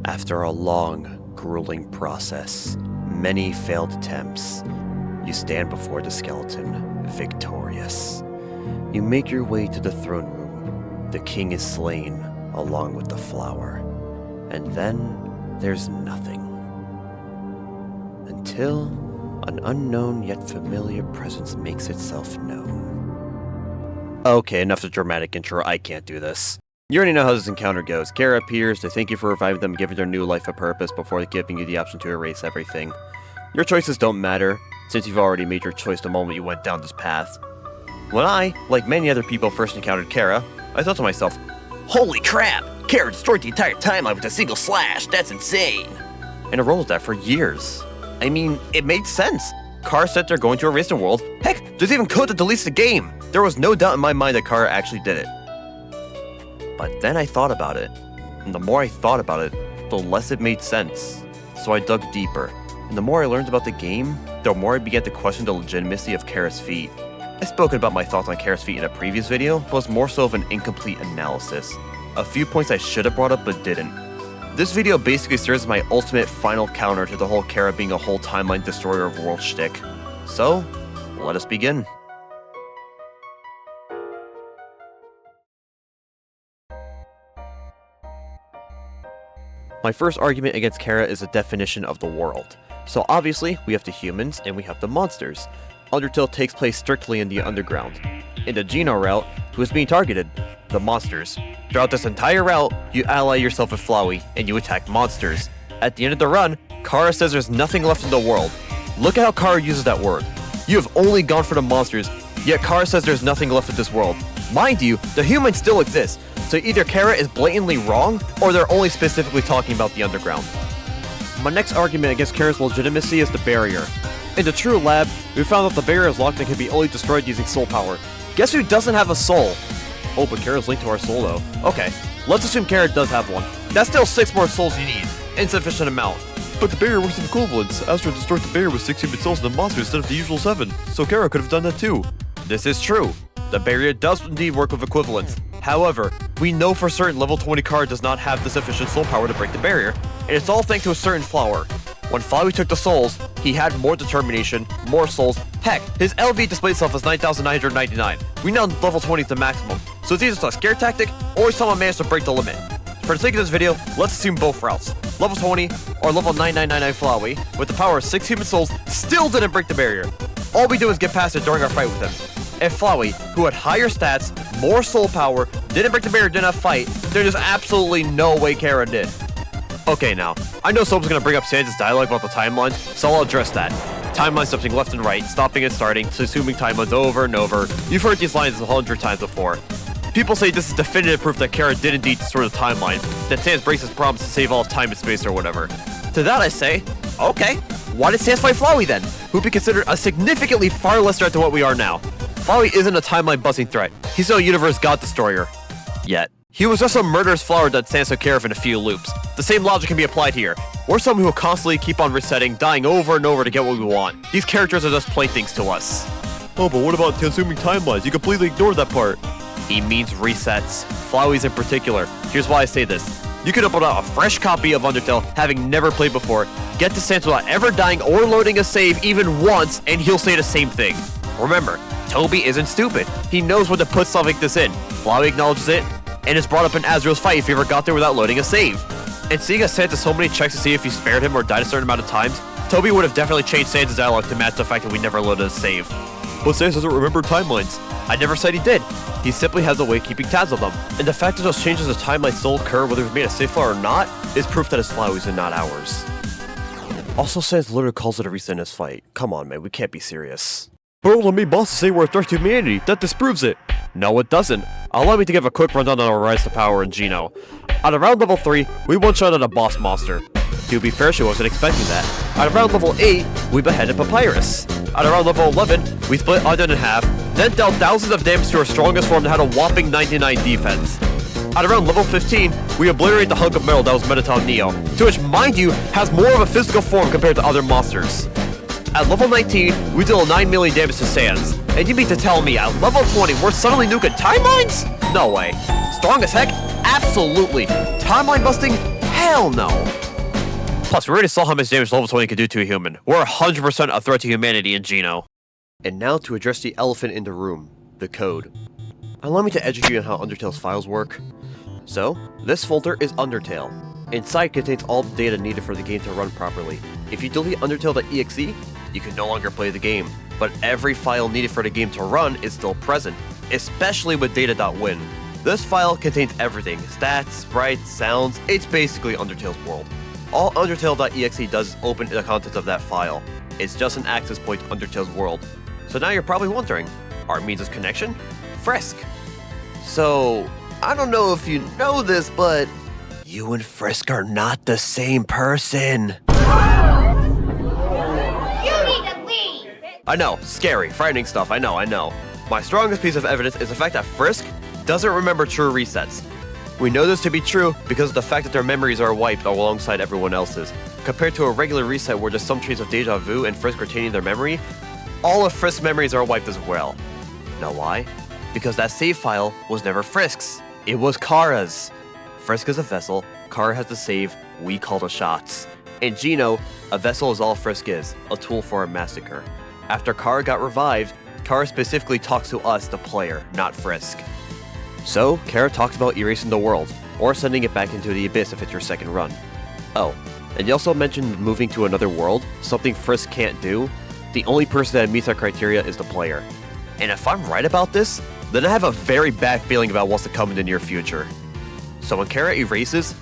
After a long, grueling process, many failed attempts, you stand before the skeleton, victorious. You make your way to the throne room. The king is slain, along with the flower. And then, there's nothing. Until an unknown yet familiar presence makes itself known. Okay, enough of the dramatic intro, I can't do this. You already know how this encounter goes. Chara appears to thank you for reviving them, giving their new life a purpose before giving you the option to erase everything. Your choices don't matter, since you've already made your choice the moment you went down this path. When I, like many other people, first encountered Chara, I thought to myself, "Holy crap! Chara destroyed the entire timeline with a single slash, that's insane!" And I rolled with that for years. I mean, it made sense. Chara said they're going to erase the world. Heck, there's even code that deletes the game! There was no doubt in my mind that Chara actually did it. But then I thought about it, and the more I thought about it, the less it made sense. So I dug deeper, and the more I learned about the game, the more I began to question the legitimacy of Chara's feat. I've spoken about my thoughts on Chara's feat in a previous video, but it was more so of an incomplete analysis. A few points I should have brought up but didn't. This video basically serves as my ultimate final counter to the whole Chara being a whole timeline destroyer of world shtick. So, let us begin. My first argument against Chara is the definition of the world. So obviously, we have the humans and we have the monsters. Undertale takes place strictly in the underground. In the Geno route, who is being targeted? The monsters. Throughout this entire route, you ally yourself with Flowey, and you attack monsters. At the end of the run, Chara says there's nothing left in the world. Look at how Chara uses that word. You have only gone for the monsters, yet Chara says there's nothing left in this world. Mind you, the humans still exist, so either Chara is blatantly wrong, or they're only specifically talking about the underground. My next argument against Chara's legitimacy is the barrier. In the True Lab, we found that the barrier is locked and can be only destroyed using soul power. Guess who doesn't have a soul? Oh, but Chara's linked to our soul though. Okay, let's assume Chara does have one. That's still 6 more souls you need. Insufficient amount. But the barrier works in equivalence. Astra destroyed the barrier with 6 human souls and the monster instead of the usual 7. So Chara could have done that too. This is true. The barrier does indeed work with equivalence. However, we know for certain level 20 Chara does not have the sufficient soul power to break the barrier, and it's all thanks to a certain flower. When Flowey took the souls, he had more determination, more souls. Heck, his LV display itself as 9,999. We know level 20 is the maximum, so it's either a scare tactic or someone managed to break the limit. For the sake of this video, let's assume both routes. Level 20 or level 9999 Flowey, with the power of 6 human souls, still didn't break the barrier. All we do is get past it during our fight with him. If Flowey, who had higher stats, more soul power, didn't break the barrier, didn't have fight, there's absolutely no way Chara did. Okay now, I know someone's gonna bring up Sans' dialogue about the timelines, so I'll address that. Timeline stepping left and right, stopping and starting, assuming timelines over and over. You've heard these lines 100 times before. People say this is definitive proof that Chara did indeed destroy the timeline, that Sans breaks his promise to save all of time and space or whatever. To that I say, okay, why did Sans fight Flowey then, who'd be considered a significantly far less threat than what we are now? Flowey isn't a timeline-busting threat. He's no universe god destroyer. Yet. He was just a murderous flower that Sans took care of in a few loops. The same logic can be applied here. We're someone who will constantly keep on resetting, dying over and over to get what we want. These characters are just playthings to us. Oh, but what about consuming timelines? You completely ignored that part. He means resets. Flowey's in particular. Here's why I say this. You could upload a fresh copy of Undertale, having never played before, get to Sans without ever dying or loading a save even once, and he'll say the same thing. Remember, Toby isn't stupid. He knows when to put something like this in. Flowey acknowledges it, and is brought up in Azrael's fight if he ever got there without loading a save. And seeing as Sans has so many checks to see if he spared him or died a certain amount of times, Toby would have definitely changed Sans' dialogue to match the fact that we never loaded a save. But Sans doesn't remember timelines. I never said he did. He simply has a way of keeping tabs of them. And the fact that those changes of timeline still occur whether we've made a save file or not, is proof that it's Flowey's and not ours. Also, Sans literally calls it a reset in his fight. Come on man, we can't be serious. But all made bosses say we're a threat to humanity. That disproves it. No, it doesn't. Allow me to give a quick rundown on our rise to power in Geno. At around level 3, we one-shotted a boss monster. To be fair, she wasn't expecting that. At around level 8, we beheaded Papyrus. At around level 11, we split Ardun in half, then dealt thousands of damage to our strongest form that had a whopping 99 defense. At around level 15, we obliterate the hunk of metal that was Mettaton Neo, to which, mind you, has more of a physical form compared to other monsters. At level 19, we deal 9 million damage to Sans. And you mean to tell me at level 20 we're suddenly nuking timelines? No way. Strong as heck? Absolutely. Timeline busting? Hell no! Plus, we already saw how much damage level 20 can do to a human. We're 100% a threat to humanity in Geno. And now to address the elephant in the room, the code. Allow me to educate you on how Undertale's files work. So, this folder is Undertale. Inside contains all the data needed for the game to run properly. If you delete Undertale.exe, you can no longer play the game, but every file needed for the game to run is still present, especially with data.win. This file contains everything, stats, sprites, sounds, it's basically Undertale's world. All Undertale.exe does is open the contents of that file. It's just an access point to Undertale's world. So now you're probably wondering, our means of connection? Frisk. So, I don't know if you know this, but you and Frisk are not the same person. You need to leave! I know, scary, frightening stuff, I know. My strongest piece of evidence is the fact that Frisk doesn't remember true resets. We know this to be true because of the fact that their memories are wiped alongside everyone else's. Compared to a regular reset where there's some trace of deja vu and Frisk retaining their memory, all of Frisk's memories are wiped as well. Know why? Because that save file was never Frisk's, it was Chara's. Frisk is a vessel, Chara has the save, we call the shots. In Geno, a vessel is all Frisk is, a tool for a massacre. After Chara got revived, Chara specifically talks to us, the player, not Frisk. So, Chara talks about erasing the world, or sending it back into the abyss if it's your second run. Oh, and you also mentioned moving to another world, something Frisk can't do. The only person that meets that criteria is the player. And if I'm right about this, then I have a very bad feeling about what's to come in the near future. So when Chara erases,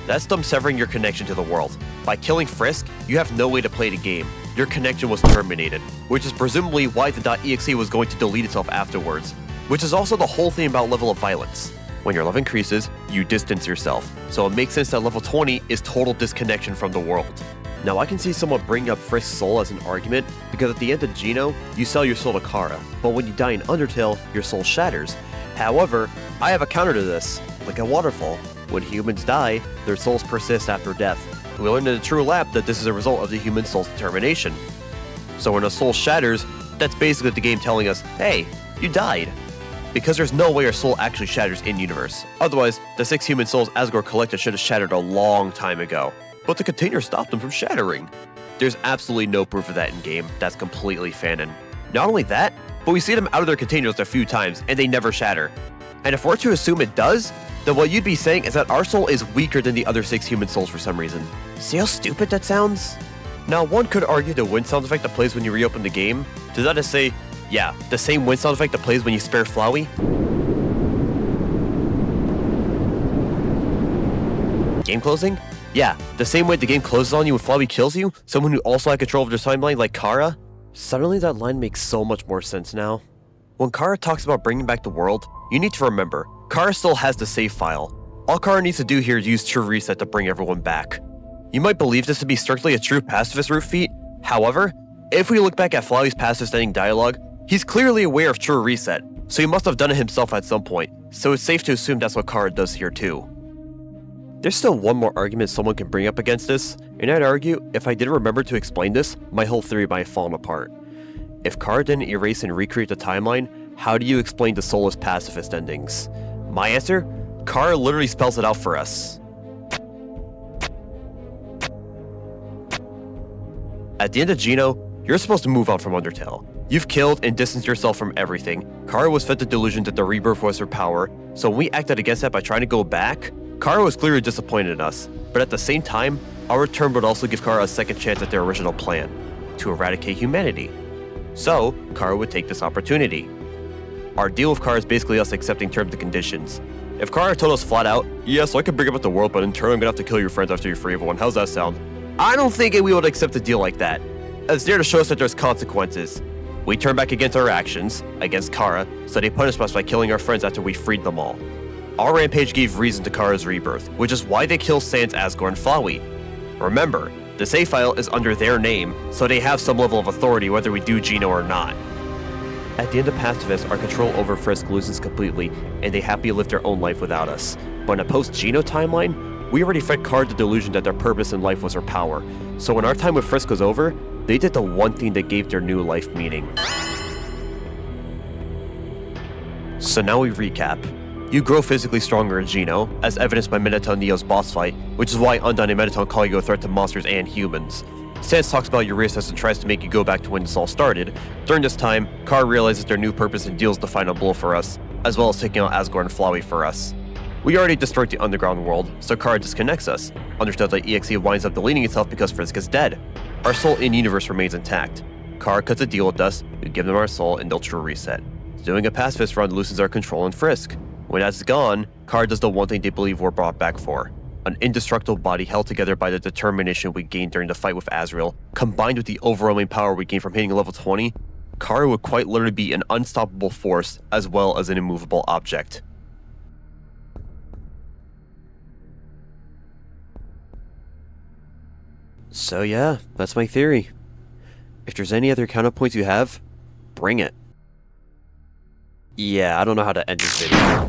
that's them severing your connection to the world. By killing Frisk, you have no way to play the game. Your connection was terminated, which is presumably why the .exe was going to delete itself afterwards, which is also the whole thing about level of violence. When your level increases, you distance yourself, so it makes sense that level 20 is total disconnection from the world. Now I can see someone bring up Frisk's soul as an argument, because at the end of Geno, you sell your soul to Chara, but when you die in Undertale, your soul shatters. However, I have a counter to this. Like a waterfall, when humans die, their souls persist after death. We learned in the True Lab that this is a result of the human soul's determination. So when a soul shatters, that's basically the game telling us, hey, you died. Because there's no way our soul actually shatters in-universe. Otherwise, the 6 human souls Asgore collected should have shattered a long time ago. But the container stopped them from shattering. There's absolutely no proof of that in-game. That's completely fanon. Not only that, but we see them out of their containers a few times, and they never shatter. And if we're to assume it does, then what you'd be saying is that our soul is weaker than the other 6 human souls for some reason. See how stupid that sounds? Now, one could argue the wind sound effect that plays when you reopen the game, does that just say, yeah, the same wind sound effect that plays when you spare Flowey? Game closing? Yeah, the same way the game closes on you when Flowey kills you, someone who also had control of their timeline like Chara? Suddenly that line makes so much more sense now. When Chara talks about bringing back the world, you need to remember, Chara still has the save file. All Chara needs to do here is use True Reset to bring everyone back. You might believe this to be strictly a true pacifist root feat, however, if we look back at Flowey's pacifist ending dialogue, he's clearly aware of True Reset, so he must have done it himself at some point, so it's safe to assume that's what Chara does here too. There's still one more argument someone can bring up against this, and I'd argue, if I didn't remember to explain this, my whole theory might have fallen apart. If Chara didn't erase and recreate the timeline, how do you explain the Soulless Pacifist endings? My answer? Chara literally spells it out for us. At the end of Geno, you're supposed to move on from Undertale. You've killed and distanced yourself from everything. Chara was fed the delusion that the rebirth was her power, so when we acted against that by trying to go back, Chara was clearly disappointed in us, but at the same time, our return would also give Chara a second chance at their original plan, to eradicate humanity. So, Chara would take this opportunity. Our deal with Chara is basically us accepting terms and conditions. If Chara told us flat out, yeah, so I can bring about the world, but in turn I'm gonna have to kill your friends after you free everyone, how's that sound? I don't think we would accept a deal like that. It's there to show us that there's consequences. We turn back against our actions, against Chara, so they punish us by killing our friends after we freed them all. Our rampage gave reason to Chara's rebirth, which is why they kill Sans, Asgore, and Flowey. Remember, the save file is under their name, so they have some level of authority whether we do Geno or not. At the end of Pacifist, our control over Frisk loses completely, and they happily live their own life without us. But in a post-Geno timeline, we already fed Chara the delusion that their purpose in life was her power, so when our time with Frisk was over, they did the one thing that gave their new life meaning. So now we recap. You grow physically stronger in Geno, as evidenced by Mettaton Neo's boss fight, which is why Undyne and Mettaton call you a threat to monsters and humans. Sans talks about your reassess and tries to make you go back to when this all started. During this time, Chara realizes their new purpose and deals the final blow for us, as well as taking out Asgore and Flowey for us. We already destroyed the underground world, so Chara disconnects us. Understood that EXE winds up deleting itself because Frisk is dead. Our soul in-universe remains intact. Chara cuts a deal with us, we give them our soul and they'll true reset. Doing a pacifist run loosens our control in Frisk. When that's gone, Chara does the one thing they believe we're brought back for. An indestructible body held together by the determination we gained during the fight with Azrael, combined with the overwhelming power we gained from hitting level 20, Chara would quite literally be an unstoppable force as well as an immovable object. So yeah, that's my theory. If there's any other counterpoints you have, bring it. Yeah, I don't know how to end this video.